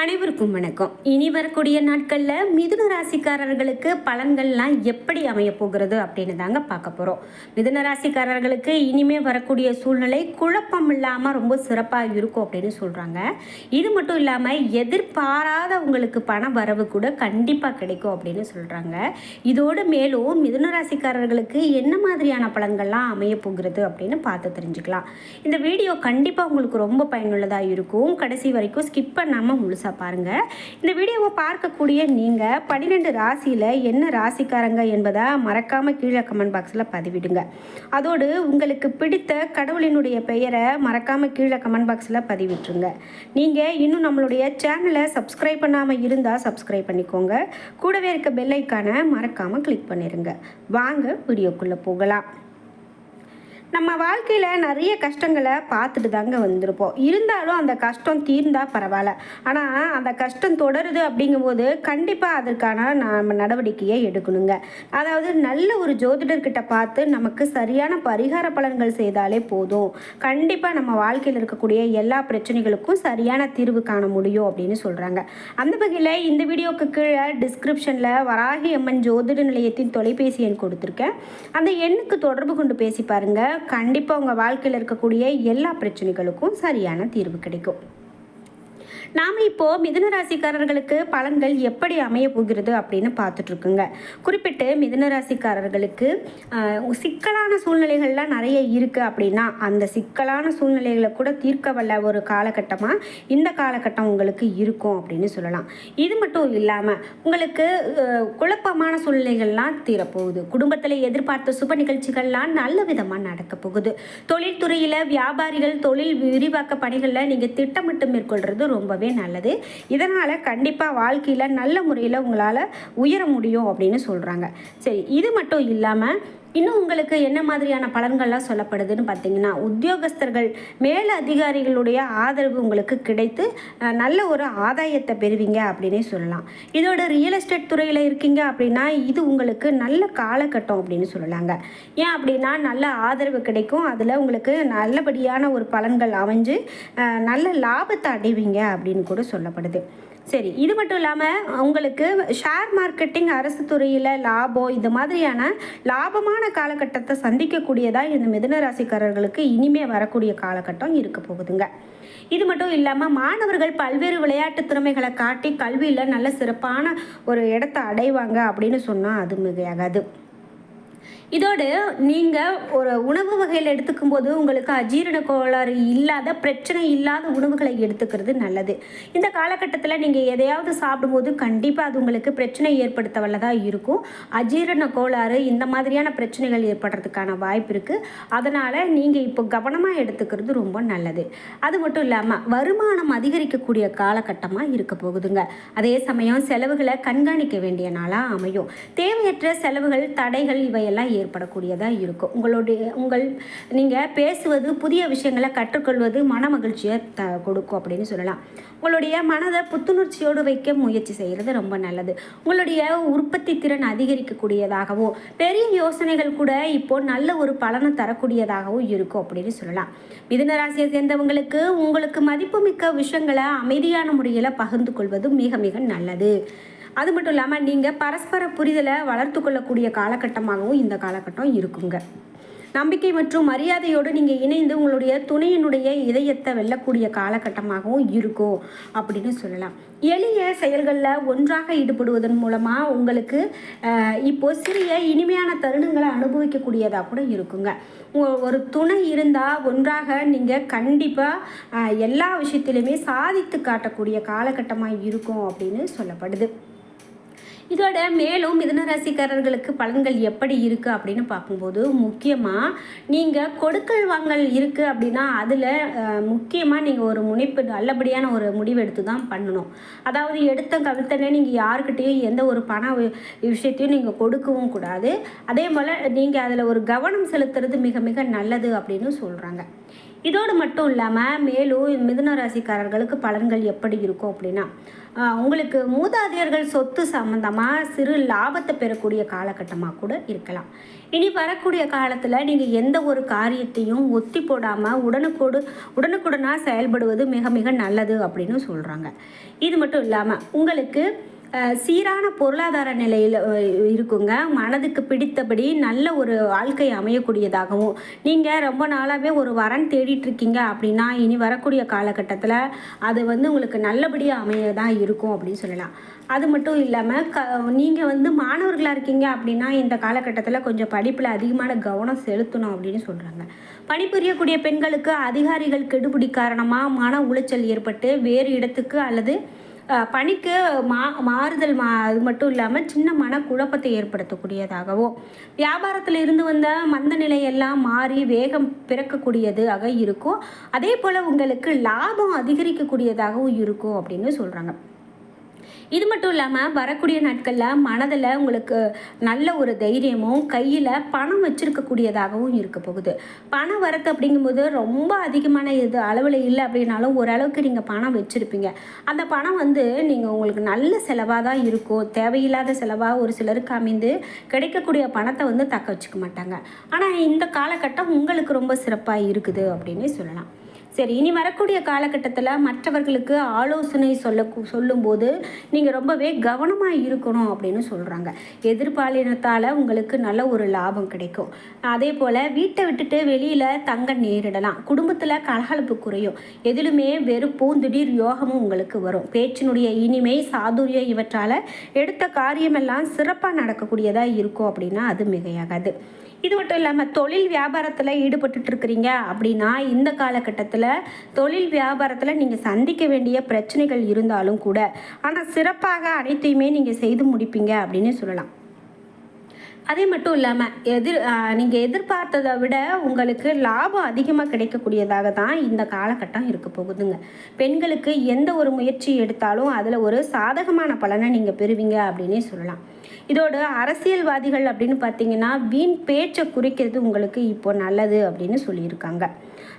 அனைவருக்கும் வணக்கம். இனி வரக்கூடிய நாட்களில் மிதுன ராசிக்காரர்களுக்கு பலன்கள்லாம் எப்படி அமைய போகிறது அப்படின்னு தாங்க பார்க்க போகிறோம். மிதுன ராசிக்காரர்களுக்கு இனிமே வரக்கூடிய சூழ்நிலை குழப்பம் இல்லாமல் ரொம்ப சிறப்பாக இருக்கும் அப்படின்னு சொல்கிறாங்க. இது மட்டும் இல்லாமல் எதிர்பாராத உங்களுக்கு பண வரவு கூட கண்டிப்பாக கிடைக்கும் அப்படின்னு சொல்கிறாங்க. இதோடு மேலும் மிதுன ராசிக்காரர்களுக்கு என்ன மாதிரியான பலன்கள்லாம் அமைய போகிறது அப்படின்னு பார்த்து தெரிஞ்சுக்கலாம். இந்த வீடியோ கண்டிப்பாக உங்களுக்கு ரொம்ப பயனுள்ளதாக இருக்கும். கடைசி வரைக்கும் ஸ்கிப் பண்ணாமல் முழுசாக பாருங்கள். இந்த வீடியோவை பார்க்கக்கூடிய நீங்கள் 12 ராசியில் என்ன ராசிக்காரங்க என்பதை மறக்காமல் கீழே கமெண்ட் பாக்ஸில் பதிவிடுங்க. அதோடு உங்களுக்கு பிடித்த கடவுளினுடைய பெயரை மறக்காமல் கீழே கமெண்ட் பாக்ஸில் பதிவிட்டுருங்க. நீங்கள் இன்னும் நம்மளுடைய சேனலை சப்ஸ்கிரைப் பண்ணாமல் இருந்தால் சப்ஸ்கிரைப் பண்ணிக்கோங்க. கூடவே இருக்க பெல் ஐக்கானை மறக்காமல் கிளிக் பண்ணிடுங்க. வாங்க வீடியோக்குள்ளே போகலாம். நம்ம வாழ்க்கையில் நிறைய கஷ்டங்களை பார்த்துட்டு தாங்க வந்திருப்போம். இருந்தாலும் அந்த கஷ்டம் தீர்ந்தால் பரவாயில்ல. ஆனால் அந்த கஷ்டம் தொடருது அப்படிங்கும்போது கண்டிப்பாக அதற்கான நம்ம நடவடிக்கையை எடுக்கணுங்க. அதாவது நல்ல ஒரு ஜோதிடர்கிட்ட பார்த்து நமக்கு சரியான பரிகார பலன்கள் செய்தாலே போதும். கண்டிப்பாக நம்ம வாழ்க்கையில் இருக்கக்கூடிய எல்லா பிரச்சனைகளுக்கும் சரியான தீர்வு காண முடியும் அப்படின்னு சொல்கிறாங்க. அந்த வகையில் இந்த வீடியோவுக்கு கீழே டிஸ்கிரிப்ஷனில் வராகி அம்மன் ஜோதிட நிலையத்தின் தொலைபேசி எண் கொடுத்துருக்கேன். அந்த எண்ணுக்கு தொடர்பு கொண்டு பேசி பாருங்கள். கண்டிப்பாக உங்கள் வாழ்க்கையில் இருக்கக்கூடிய எல்லா பிரச்சனைகளுக்கும் சரியான தீர்வு கிடைக்கும். நாம் இப்போது மிதுன ராசிக்காரர்களுக்கு பலன்கள் எப்படி அமைய போகிறது அப்படின்னு பார்த்துட்ருக்குங்க. குறிப்பிட்டு மிதுன ராசிக்காரர்களுக்கு சிக்கலான சூழ்நிலைகள்லாம் நிறைய இருக்குது அப்படின்னா அந்த சிக்கலான சூழ்நிலைகளை கூட தீர்க்க வல்ல ஒரு காலகட்டமாக இந்த காலகட்டம் உங்களுக்கு இருக்கும் அப்படின்னு சொல்லலாம். இது மட்டும் இல்லாமல் உங்களுக்கு குழப்பமான சூழ்நிலைகள்லாம் தீரப்போகுது. குடும்பத்தில் எதிர்பார்த்த சுப நிகழ்ச்சிகள்லாம் நல்ல விதமாக நடக்க போகுது. தொழில்துறையில் வியாபாரிகள் தொழில் விரிவாக்க பணிகளில் நீங்கள் திட்டமிட்டு மேற்கொள்கிறது ரொம்பவே நல்லது. இதனால் கண்டிப்பாக வாழ்க்கையில் நல்ல முறையில் உங்களால் உயர முடியும் அப்படின்னு சொல்கிறாங்க. சரி, இது மட்டும் இல்லாமல் இன்னும் உங்களுக்கு என்ன மாதிரியான பலன்கள்லாம் சொல்லப்படுதுன்னு பார்த்தீங்கன்னா, உத்தியோகஸ்தர்கள் மேல் அதிகாரிகளுடைய ஆதரவு உங்களுக்கு கிடைத்து நல்ல ஒரு ஆதாயத்தை பெறுவீங்க அப்படின்னே சொல்லலாம். இதோட ரியல் எஸ்டேட் துறையில் இருக்கீங்க அப்படின்னா இது உங்களுக்கு நல்ல காலகட்டம் அப்படின்னு சொல்லலாங்க. ஏன் அப்படின்னா நல்ல ஆதரவு கிடைக்கும். அதில் உங்களுக்கு நல்லபடியான ஒரு பலன்கள் அமைஞ்சு நல்ல லாபத்தை அடைவீங்க அப்படின்னு கூட சொல்லப்படுது. சரி, இது மட்டும் இல்லாமல் உங்களுக்கு ஷேர் மார்க்கெட்டிங் அரசு துறையில் லாபம் இந்த மாதிரியான லாபமான காலகட்டத்தை சந்திக்கக்கூடியதாக இந்த மிதுன ராசிக்காரர்களுக்கு இனிமே வரக்கூடிய காலகட்டம் இருக்க போகுதுங்க. இது மட்டும் இல்லாமல் மாணவர்கள் பல்வேறு விளையாட்டு திறமைகளை காட்டி கல்வியில் நல்ல சிறப்பான ஒரு இடத்தை அடைவாங்க அப்படின்னு சொன்னால் அது மிகையாகாது. இதோடு நீங்கள் ஒரு உணவு வகையில் எடுத்துக்கும் போது உங்களுக்கு அஜீரண கோளாறு இல்லாத பிரச்சனை இல்லாத உணவுகளை எடுத்துக்கிறது நல்லது. இந்த காலகட்டத்தில் நீங்கள் எதையாவது சாப்பிடும்போது கண்டிப்பாக அது உங்களுக்கு பிரச்சனை ஏற்படுத்த வல்லதாக இருக்கும். அஜீரண கோளாறு இந்த மாதிரியான பிரச்சனைகள் ஏற்படுறதுக்கான வாய்ப்பு இருக்குது. அதனால் நீங்கள் இப்போ கவனமாக எடுத்துக்கிறது ரொம்ப நல்லது. அது மட்டும் இல்லாமல் வருமானம் அதிகரிக்கக்கூடிய காலகட்டமாக இருக்க போகுதுங்க. அதே சமயம் செலவுகளை கண்காணிக்க வேண்டிய நாளாக அமையும். தேவையற்ற செலவுகள் தடைகள் இவையெல்லாம் ஏற்படக்கூடியதாக இருக்கும். நீங்கள் பேசுவது புதிய விஷயங்களை கற்றுக்கொள்வது மன மகிழ்ச்சியை கொடுக்கும் அப்படின்னு சொல்லலாம். உங்களுடைய மனதை புத்துணர்ச்சியோடு வைக்க முயற்சி செய்கிறது ரொம்ப நல்லது. உங்களுடைய உற்பத்தி திறன் அதிகரிக்கக்கூடியதாகவும் பெரிய யோசனைகள் கூட இப்போ நல்ல ஒரு பலனை தரக்கூடியதாகவும் இருக்கும் அப்படின்னு சொல்லலாம். மிதுன ராசியை சேர்ந்தவங்களுக்கு உங்களுக்கு மதிப்புமிக்க விஷயங்களை அமைதியான முறையில் பகிர்ந்து கொள்வது மிக மிக நல்லது. அது மட்டும் இல்லாமல் நீங்கள் பரஸ்பர புரிதலை வளர்த்து கொள்ளக்கூடிய காலகட்டமாகவும் இந்த காலகட்டம் இருக்குங்க. நம்பிக்கை மற்றும் மரியாதையோடு நீங்கள் இணைந்து உங்களுடைய துணையினுடைய இதயத்தை வெல்லக்கூடிய காலகட்டமாகவும் இருக்கும் அப்படின்னு சொல்லலாம். எளிய செயல்களில் ஒன்றாக ஈடுபடுவதன் மூலமாக உங்களுக்கு இப்போது சிறிய இனிமையான தருணங்களை அனுபவிக்கக்கூடியதாக கூட இருக்குங்க. ஒரு துணை இருந்தால் ஒன்றாக நீங்கள் கண்டிப்பாக எல்லா விஷயத்திலுமே சாதித்து காட்டக்கூடிய காலகட்டமாக இருக்கும் அப்படின்னு சொல்லப்படுது. இதோட மேலும் மிதுன ராசிக்காரர்களுக்கு பலன்கள் எப்படி இருக்குது அப்படின்னு பார்க்கும்போது முக்கியமாக நீங்கள் கொடுக்கல் வாங்கல் இருக்குது அப்படின்னா அதில் முக்கியமாக நீங்கள் ஒரு முனைப்பு நல்லபடியான ஒரு முடிவு எடுத்து தான் பண்ணணும். அதாவது எடுத்த கவித்தனை நீங்கள் யாருக்கிட்டேயும் எந்த ஒரு பண விஷயத்தையும் நீங்கள் கொடுக்கவும் கூடாது. அதே போல் நீங்கள் அதில் ஒரு கவனம் செலுத்துறது மிக மிக நல்லது அப்படின்னு சொல்கிறாங்க. இதோடு மட்டும் இல்லாமல் மேலும் மிதுன ராசிக்காரர்களுக்கு பலன்கள் எப்படி இருக்கும் அப்படின்னா, உங்களுக்கு மூதாதையர்கள் சொத்து சம்மந்தமாக சிறு லாபத்தை பெறக்கூடிய காலகட்டமாக கூட இருக்கலாம். இனி வரக்கூடிய காலத்தில் நீங்கள் எந்த ஒரு காரியத்தையும் ஒத்தி போடாமல் உடனுக்குடனாக செயல்படுவது மிக மிக நல்லது அப்படின்னு சொல்கிறாங்க. இது மட்டும் இல்லாமல் உங்களுக்கு சீரான பொருளாதார நிலையில் இருக்குங்க. மனதுக்கு பிடித்தபடி நல்ல ஒரு வாழ்க்கை அமையக்கூடியதாகவும், நீங்கள் ரொம்ப நாளாகவே ஒரு வரன் தேடிட்டுருக்கீங்க அப்படின்னா இனி வரக்கூடிய காலகட்டத்தில் அது உங்களுக்கு நல்லபடியாக அமைய தான் இருக்கும் அப்படின்னு சொல்லலாம். அது மட்டும் இல்லாமல் நீங்கள் மாணவர்களாக இருக்கீங்க அப்படின்னா இந்த காலகட்டத்தில் கொஞ்சம் படிப்பில் அதிகமான கவனம் செலுத்தணும் அப்படின்னு சொல்கிறாங்க. பணிபுரியக்கூடிய பெண்களுக்கு அதிகாரிகள் கெடுபிடி காரணமாக மன உளைச்சல் ஏற்பட்டு வேறு இடத்துக்கு அல்லது பணிக்கு மாறுதல் அது மட்டும் இல்லாமல் சின்ன மனக்குழப்பத்தை ஏற்படுத்தக்கூடியதாகவும், வியாபாரத்தில் இருந்து வந்த மந்த நிலையெல்லாம் மாறி வேகம் பிறக்கக்கூடியதாக இருக்கும். அதே போல் உங்களுக்கு லாபம் அதிகரிக்கக்கூடியதாகவும் இருக்கும் அப்படின்னு சொல்கிறாங்க. இது மட்டும் இல்லாமல் வரக்கூடிய நாட்களில் மனதில் உங்களுக்கு நல்ல ஒரு தைரியமும் கையில் பணம் வச்சுருக்கக்கூடியதாகவும் இருக்க போகுது. பணம் வரத்து அப்படிங்கும்போது ரொம்ப அதிகமான இது அளவில் இல்லை அப்படின்னாலும் ஓரளவுக்கு நீங்கள் பணம் வச்சுருப்பீங்க. அந்த பணம் நீங்கள் உங்களுக்கு நல்ல செலவாக தான் இருக்கும். தேவையில்லாத செலவாக ஒரு சிலருக்கு அமைந்து கிடைக்கக்கூடிய பணத்தை தக்க வச்சுக்க மாட்டாங்க. ஆனால் இந்த காலகட்டம் உங்களுக்கு ரொம்ப சிறப்பாக இருக்குது அப்படின்னு சொல்லலாம். சரி, இனி வரக்கூடிய காலகட்டத்தில் மற்றவர்களுக்கு ஆலோசனை சொல்லும்போது நீங்கள் ரொம்பவே கவனமாக இருக்கணும் அப்படின்னு சொல்கிறாங்க. எதிர்பாலினத்தால் உங்களுக்கு நல்ல ஒரு லாபம் கிடைக்கும். அதே போல் வீட்டை விட்டுட்டு வெளியில் தங்க நேரிடலாம். குடும்பத்தில் கலகலப்பு குறையும். எதிலுமே வெறுப்பும் திடீர் யோகமும் உங்களுக்கு வரும். பேச்சினுடைய இனிமை சாதுரியம் இவற்றால் எடுத்த காரியமெல்லாம் சிறப்பாக நடக்கக்கூடியதாக இருக்கும் அப்படின்னா அது மிகையாகாது. இது மட்டும் இல்லாமல் தொழில் வியாபாரத்தில் ஈடுபட்டு இருக்கிறீங்க அப்படின்னா இந்த காலகட்டத்தில் தொழில் வியாபாரத்தில் நீங்கள் சந்திக்க வேண்டிய பிரச்சனைகள் இருந்தாலும் கூட ஆனால் சிறப்பாக அனைத்தையுமே நீங்கள் செய்து முடிப்பீங்க அப்படின்னு சொல்லலாம். அதே மட்டும் இல்லாமல் நீங்கள் எதிர்பார்த்ததை விட உங்களுக்கு லாபம் அதிகமாக கிடைக்கக்கூடியதாக தான் இந்த காலகட்டம் இருக்க போகுதுங்க. பெண்களுக்கு எந்த ஒரு முயற்சி எடுத்தாலும் அதில் ஒரு சாதகமான பலனை நீங்கள் பெறுவீங்க அப்படின்னே சொல்லலாம். இதோடு அரசியல்வாதிகள் அப்படின்னு பார்த்தீங்கன்னா வீண் பேச்சை குறிக்கிறது உங்களுக்கு இப்போ நல்லது அப்படின்னு சொல்லியிருக்காங்க.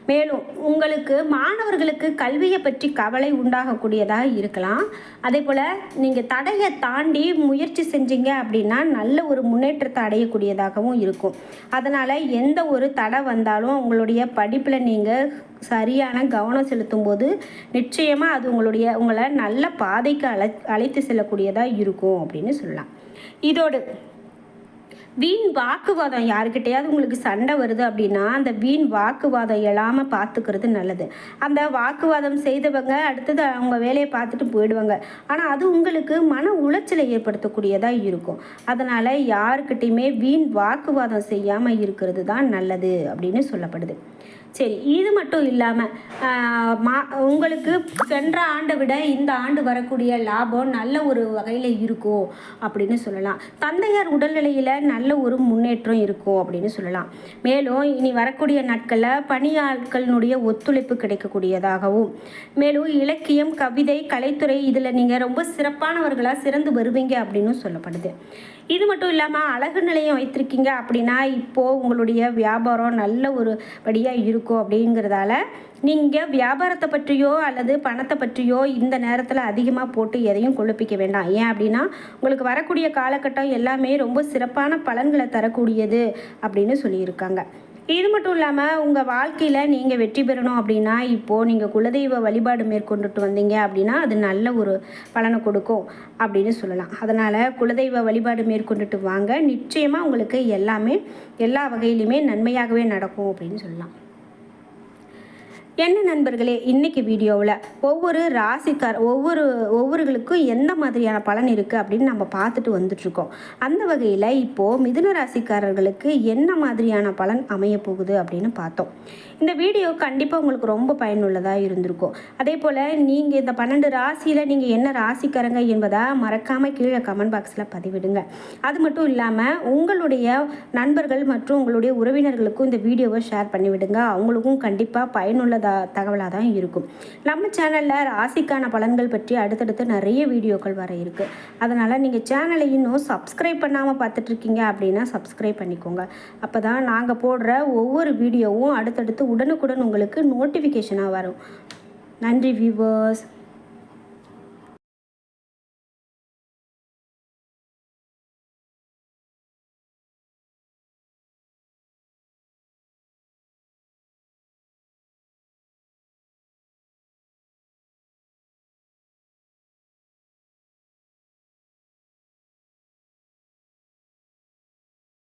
மேலும் உங்களுக்கு மாணவர்களுக்கு கல்வியை பற்றி கவலை உண்டாகக்கூடியதாக இருக்கலாம். அதே போல் நீங்கள் தடையை தாண்டி முயற்சி செஞ்சீங்க அப்படின்னா நல்ல ஒரு முன்னேற்றத்தை அடையக்கூடியதாகவும் இருக்கும். அதனால் எந்த ஒரு தடை வந்தாலும் உங்களுடைய படிப்பில் நீங்கள் சரியான கவனம் செலுத்தும் போது நிச்சயமாக அது உங்களை நல்ல பாதைக்கு அழைத்து செல்லக்கூடியதாக இருக்கும் அப்படின்னு சொல்லலாம். இதோடு வீண் வாக்குவாதம் யாருக்கிட்டையாவது உங்களுக்கு சண்டை வருது அப்படின்னா அந்த வீண் வாக்குவாதம் எழாமல் பார்த்துக்கிறது நல்லது. அந்த வாக்குவாதம் செய்தவங்க அடுத்தது அவங்க வேலையை பார்த்துட்டு போயிடுவாங்க. ஆனால் அது உங்களுக்கு மன உளைச்சலை ஏற்படுத்தக்கூடியதாக இருக்கும். அதனால் யாருக்கிட்டையுமே வீண் வாக்குவாதம் செய்யாமல் இருக்கிறது தான் நல்லது அப்படின்னு சொல்லப்படுது. சரி, இது மட்டும் இல்லாமல் உங்களுக்கு சென்ற ஆண்டை விட இந்த ஆண்டு வரக்கூடிய லாபம் நல்ல ஒரு வகையில் இருக்கும் அப்படின்னு சொல்லலாம். தந்தையார் உடல்நிலையில் நல்ல ஒரு முன்னேற்றம் இருக்கும் அப்படின்னு சொல்லலாம். மேலும் இனி வரக்கூடிய நாட்களில் பணியாட்களினுடைய ஒத்துழைப்பு கிடைக்கக்கூடியதாகவும், மேலும் இலக்கியம் கவிதை கலைத்துறை இதில் நீங்கள் ரொம்ப சிறப்பானவர்களாக சிறந்து வருவீங்க அப்படின்னு சொல்லப்படுது. இது மட்டும் இல்லாமல் அழகு நிலையம் வைத்திருக்கீங்க அப்படின்னா இப்போது உங்களுடைய வியாபாரம் நல்ல ஒரு படியாக இருக்கும் அப்படிங்கிறதால நீங்கள் வியாபாரத்தை பற்றியோ அல்லது பணத்தை பற்றியோ இந்த நேரத்தில் அதிகமாக போட்டு எதையும் குழப்பிக்க வேண்டாம். ஏன் அப்படின்னா உங்களுக்கு வரக்கூடிய காலகட்டம் எல்லாமே ரொம்ப சிறப்பான பலன்களை தரக்கூடியது அப்படின்னு சொல்லியிருக்காங்க. இது மட்டும் இல்லாமல் உங்கள் வாழ்க்கையில் நீங்கள் வெற்றி பெறணும் அப்படின்னா இப்போது நீங்கள் குலதெய்வ வழிபாடு மேற்கொண்டுட்டு வந்தீங்க அப்படின்னா அது நல்ல ஒரு பலனை கொடுக்கும் அப்படின்னு சொல்லலாம். அதனால் குலதெய்வ வழிபாடு மேற்கொண்டுட்டு வாங்க. நிச்சயமாக உங்களுக்கு எல்லா வகையிலுமே நன்மையாகவே நடக்கும் அப்படின்னு சொல்லலாம். என்ன நண்பர்களே, இன்றைக்கி வீடியோவில் ஒவ்வொருவர்களுக்கும் எந்த மாதிரியான பலன் இருக்குது அப்படின்னு நம்ம பார்த்துட்டு வந்துட்ருக்கோம். அந்த வகையில் இப்போது மிதுன ராசிக்காரர்களுக்கு என்ன மாதிரியான பலன் அமைய போகுது அப்படின்னு பார்த்தோம். இந்த வீடியோ கண்டிப்பாக உங்களுக்கு ரொம்ப பயனுள்ளதாக இருந்திருக்கும். அதே போல் நீங்கள் இந்த 12 ராசியில் நீங்கள் என்ன ராசிக்காரங்க என்பதை மறக்காமல் கீழே கமெண்ட் பாக்ஸில் பதிவிடுங்க. அது மட்டும் இல்லாமல் உங்களுடைய நண்பர்கள் மற்றும் உங்களுடைய உறவினர்களுக்கும் இந்த வீடியோவை ஷேர் பண்ணிவிடுங்க. அவங்களுக்கும் கண்டிப்பாக பயனுள்ளதாக தகவலாக தான் இருக்கும். நம்ம சேனலில் ராசிக்கான பலன்கள் பற்றி அடுத்தடுத்து நிறைய வீடியோக்கள் வர இருக்குது. அதனால் நீங்கள் சேனலை இன்னும் சப்ஸ்கிரைப் பண்ணாமல் பார்த்துட்ருக்கீங்க அப்படின்னா சப்ஸ்கிரைப் பண்ணிக்கோங்க. அப்போ தான் நாங்கள் போடுற ஒவ்வொரு வீடியோவும் அடுத்தடுத்து உடனுக்குடன் உங்களுக்கு நோட்டிஃபிகேஷனாக வரும். நன்றி வியூவர்ஸ்.